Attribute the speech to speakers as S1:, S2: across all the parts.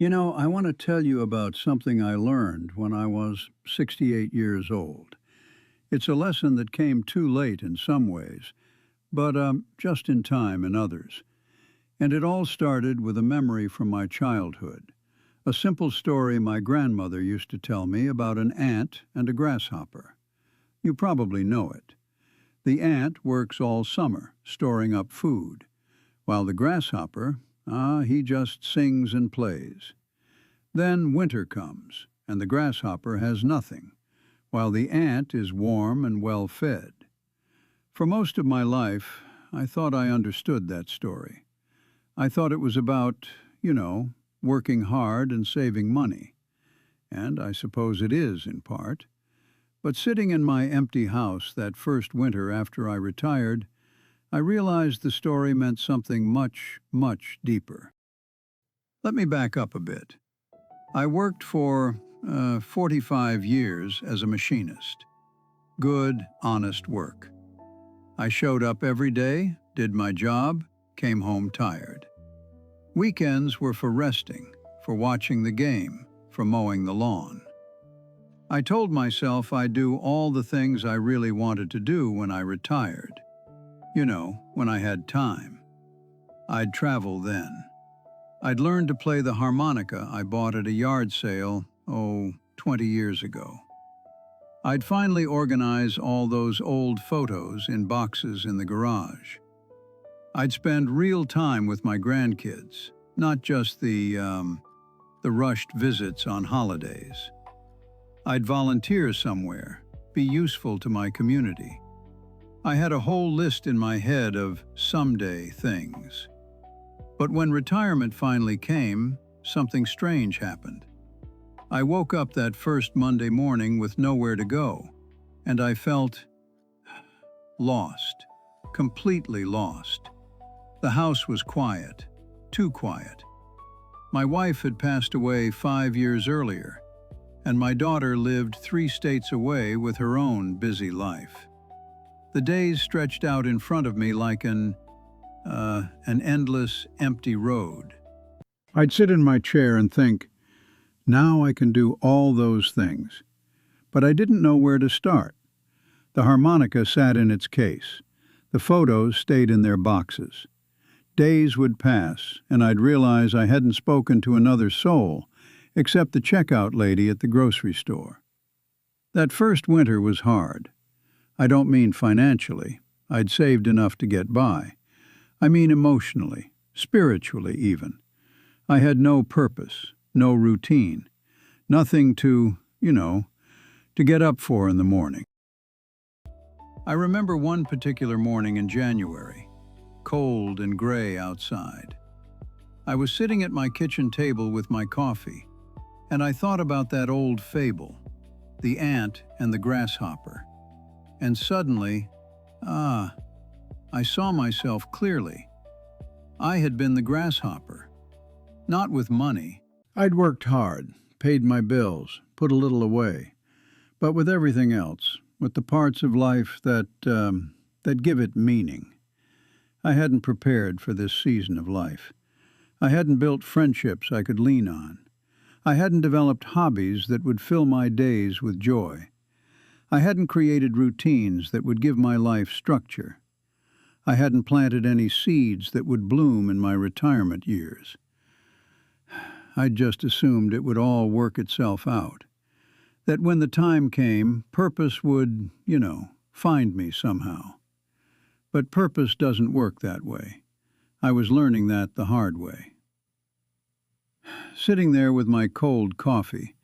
S1: I want to tell you about something I learned when I was 68 years old. It's a lesson that came too late in some ways, but just in time in others. And it all started with a memory from my childhood. A simple story my grandmother used to tell me about an ant and a grasshopper. You probably know it. The ant works all summer, storing up food, while the grasshopper, he just sings and plays. Then winter comes, and the grasshopper has nothing, while the ant is warm and well fed. For most of my life, I thought I understood that story. I thought it was about, working hard and saving money. And I suppose it is in part. But sitting in my empty house that first winter after I retired, I realized the story meant something much, much deeper. Let me back up a bit. I worked for 45 years as a machinist. Good, honest work. I showed up every day, did my job, came home tired. Weekends were for resting, for watching the game, for mowing the lawn. I told myself I'd do all the things I really wanted to do when I retired. When I had time. I'd travel then. I'd learned to play the harmonica I bought at a yard sale, 20 years ago. I'd finally organize all those old photos in boxes in the garage. I'd spend real time with my grandkids, not just the rushed visits on holidays. I'd volunteer somewhere, be useful to my community. I had a whole list in my head of someday things. But when retirement finally came, something strange happened. I woke up that first Monday morning with nowhere to go, and I felt lost, completely lost. The house was quiet, too quiet. My wife had passed away 5 years earlier, and my daughter lived 3 states away with her own busy life. The days stretched out in front of me like an endless, empty road. I'd sit in my chair and think, now I can do all those things. But I didn't know where to start. The harmonica sat in its case. The photos stayed in their boxes. Days would pass, and I'd realize I hadn't spoken to another soul, except the checkout lady at the grocery store. That first winter was hard. I don't mean financially. I'd saved enough to get by. I mean emotionally, spiritually even. I had no purpose, no routine, nothing to get up for in the morning. I remember one particular morning in January, cold and gray outside. I was sitting at my kitchen table with my coffee, and I thought about that old fable, the ant and the grasshopper. And suddenly, I saw myself clearly. I had been the grasshopper. Not with money. I'd worked hard, paid my bills, put a little away. But with everything else, with the parts of life that give it meaning. I hadn't prepared for this season of life. I hadn't built friendships I could lean on. I hadn't developed hobbies that would fill my days with joy. I hadn't created routines that would give my life structure. I hadn't planted any seeds that would bloom in my retirement years. I'd just assumed it would all work itself out. That when the time came, purpose would, find me somehow. But purpose doesn't work that way. I was learning that the hard way. Sitting there with my cold coffee,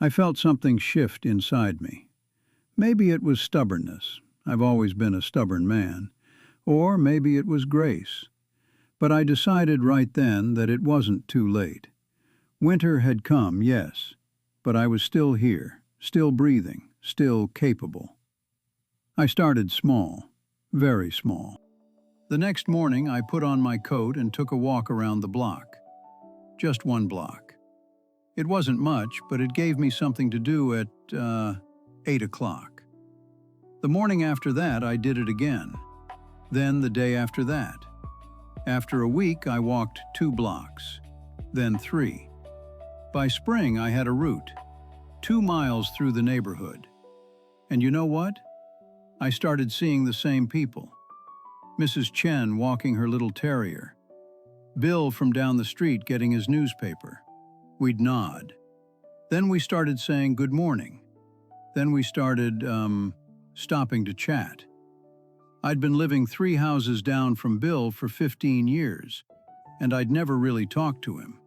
S1: I felt something shift inside me. Maybe it was stubbornness. I've always been a stubborn man. Or maybe it was grace. But I decided right then that it wasn't too late. Winter had come, yes, but I was still here, still breathing, still capable. I started small, very small. The next morning I put on my coat and took a walk around the block. Just one block. It wasn't much, but it gave me something to do at 8 o'clock. The morning after that I did it again. Then the day after that. After a week I walked 2 blocks, then 3. By spring, I had a route, 2 miles through the neighborhood. And you know what? I started seeing the same people. Mrs. Chen walking her little terrier. Bill from down the street getting his newspaper. We'd nod. Then we started saying good morning. Then we started, stopping to chat. I'd been living 3 houses down from Bill for 15 years, and I'd never really talked to him.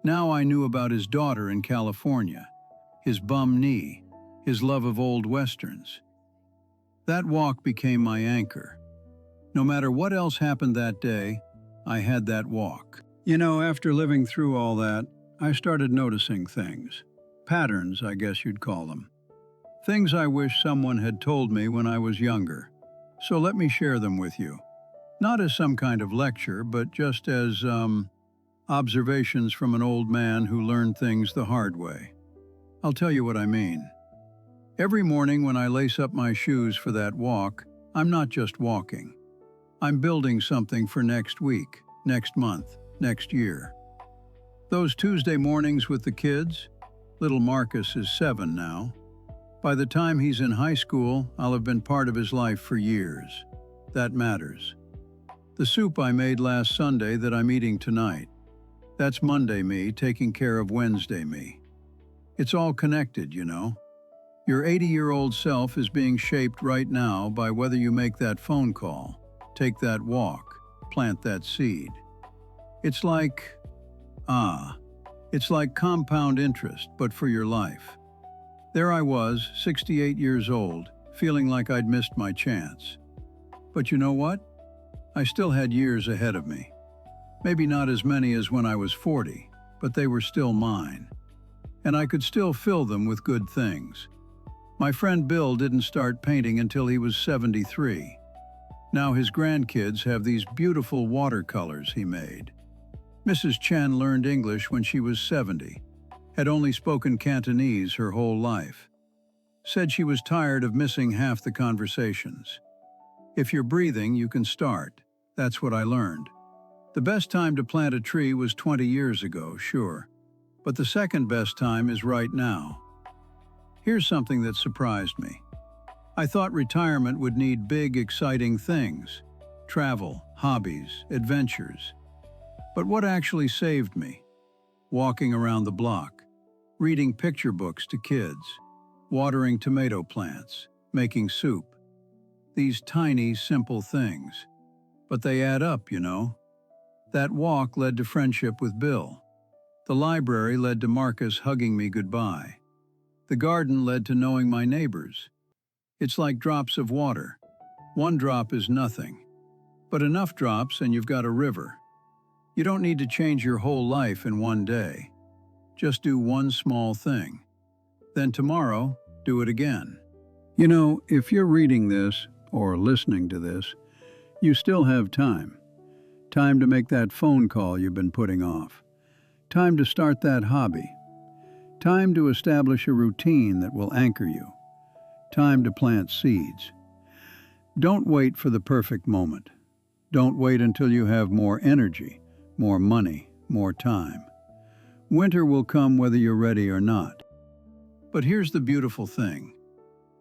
S1: Now I knew about his daughter in California, his bum knee, his love of old westerns. That walk became my anchor. No matter what else happened that day, I had that walk. You know, after living through all that, I started noticing things. Patterns, I guess you'd call them. Things I wish someone had told me when I was younger. So let me share them with you. Not as some kind of lecture, but just as, observations from an old man who learned things the hard way. I'll tell you what I mean. Every morning when I lace up my shoes for that walk, I'm not just walking. I'm building something for next week, next month, next year. Those Tuesday mornings with the kids, little Marcus is 7 now. By the time he's in high school, I'll have been part of his life for years. That matters. The soup I made last Sunday that I'm eating tonight, that's Monday me taking care of Wednesday me. It's all connected, you know. Your 80-year-old self is being shaped right now by whether you make that phone call, take that walk, plant that seed. It's like compound interest, but for your life. There I was, 68 years old, feeling like I'd missed my chance. But you know what? I still had years ahead of me. Maybe not as many as when I was 40, but they were still mine. And I could still fill them with good things. My friend Bill didn't start painting until he was 73. Now his grandkids have these beautiful watercolors he made. Mrs. Chen learned English when she was 70, had only spoken Cantonese her whole life. Said she was tired of missing half the conversations. If you're breathing, you can start. That's what I learned. The best time to plant a tree was 20 years ago, sure. But the second best time is right now. Here's something that surprised me. I thought retirement would need big, exciting things. Travel, hobbies, adventures. But what actually saved me? Walking around the block, reading picture books to kids, watering tomato plants, making soup. These tiny, simple things. But they add up, you know. That walk led to friendship with Bill. The library led to Marcus hugging me goodbye. The garden led to knowing my neighbors. It's like drops of water. One drop is nothing. But enough drops and you've got a river. You don't need to change your whole life in one day. Just do one small thing. Then tomorrow, do it again. You know, if you're reading this, or listening to this, you still have time. Time to make that phone call you've been putting off. Time to start that hobby. Time to establish a routine that will anchor you. Time to plant seeds. Don't wait for the perfect moment. Don't wait until you have more energy, more money, more time. Winter will come whether you're ready or not. But here's the beautiful thing.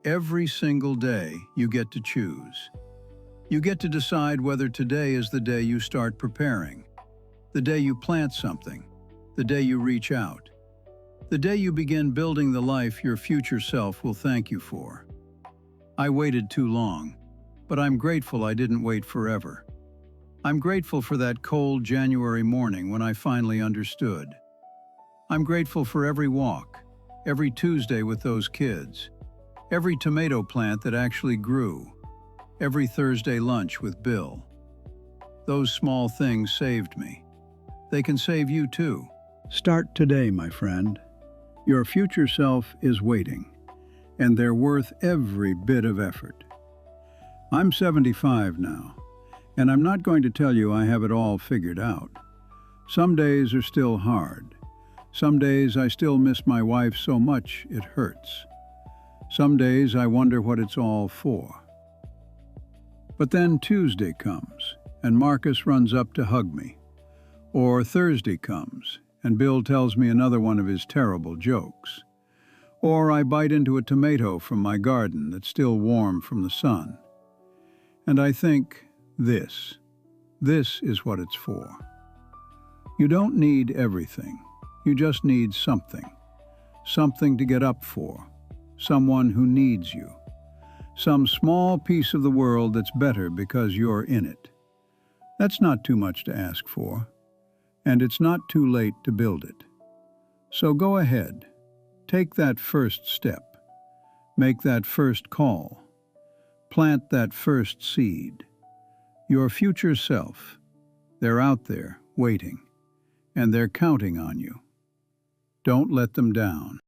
S1: Every single day you get to choose. You get to decide whether today is the day you start preparing, the day you plant something, the day you reach out, the day you begin building the life your future self will thank you for. I waited too long, but I'm grateful I didn't wait forever. I'm grateful for that cold January morning when I finally understood. I'm grateful for every walk, every Tuesday with those kids, every tomato plant that actually grew, every Thursday lunch with Bill. Those small things saved me. They can save you too. Start today, my friend. Your future self is waiting, and they're worth every bit of effort. I'm 75 now, and I'm not going to tell you I have it all figured out. Some days are still hard. Some days I still miss my wife so much it hurts. Some days I wonder what it's all for. But then Tuesday comes, and Marcus runs up to hug me. Or Thursday comes, and Bill tells me another one of his terrible jokes. Or I bite into a tomato from my garden that's still warm from the sun. And I think, this is what it's for. You don't need everything. You just need something. Something to get up for. Someone who needs you. Some small piece of the world that's better because you're in it. That's not too much to ask for. And it's not too late to build it. So go ahead. Take that first step. Make that first call. Plant that first seed. Your future self. They're out there, waiting. And they're counting on you. Don't let them down.